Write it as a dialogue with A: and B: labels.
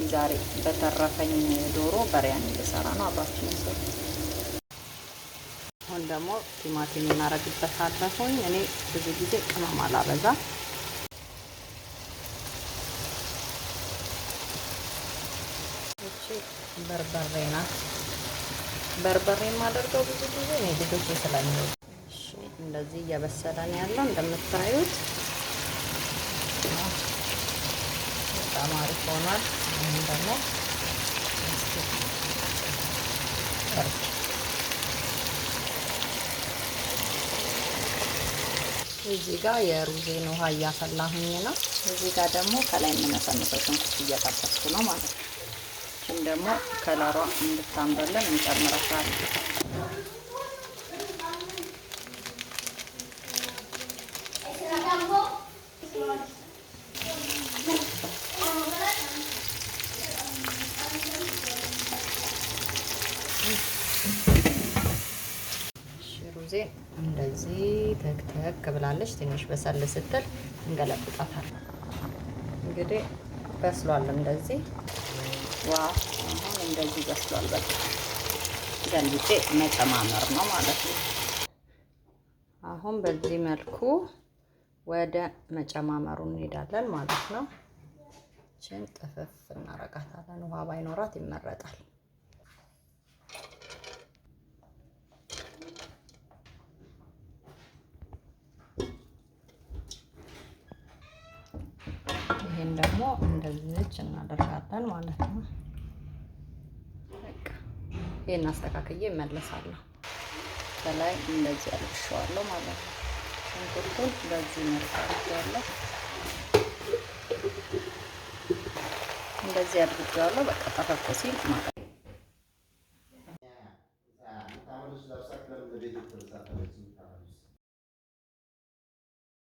A: ዛሬ በተረፈኝ ዶሮ በሪያን ልሰራ ነው። አብራችሁን ሰሩ። አሁን ደግሞ ቲማቲም እናረግበታለሁኝ። እኔ ብዙ ጊዜ ቅመም አላበዛ። እቺ በርበሬ ናት። በርበሬ የማደርገው ብዙ ጊዜ እኔ ልጆቼ ስለሚወዱ። እሺ እንደዚህ እየበሰለ ነው ያለው እንደምታዩት። በጣም አሪፍ ሆኗል። አሁን ደግሞ እዚህ ጋር የሩዜን ውሃ እያፈላሁኝ ነው። እዚህ ጋር ደግሞ ከላይ የምነሰንሰው ሽንኩርት እየጠበስኩ ነው ማለት ነው። እቺን ደግሞ ከለሯ እንድታምርልን እንጨምራታለን። ሩዜን እንደዚህ ተክተክ ብላለች። ትንሽ በሰል ስትል እንገለብጣታለን። እንግዲህ በስሏል። እንደዚህ ዋው! አሁን እንደዚህ በስሏል። በቃ ገልብጬ መጨማመር ነው ማለት ነው። አሁን በዚህ መልኩ ወደ መጨማመሩ እንሄዳለን ማለት ነው። እቺን ጥፍፍ እናረጋታለን። ውሃ ባይኖራት ይመረጣል። ይሄን ደግሞ እንደዚህ እናደርጋለን ማለት ነው። በቃ ይሄን አስተካክዬ እመለሳለሁ። ከላይ እንደዚህ አልብሼዋለሁ ማለት ነው። ሽንኩርቱን በዚህ መልኩ አድርጌዋለሁ። እንደዚህ አድርጌዋለሁ። በቃ ጠፈፍ ሲል ማለት ነው።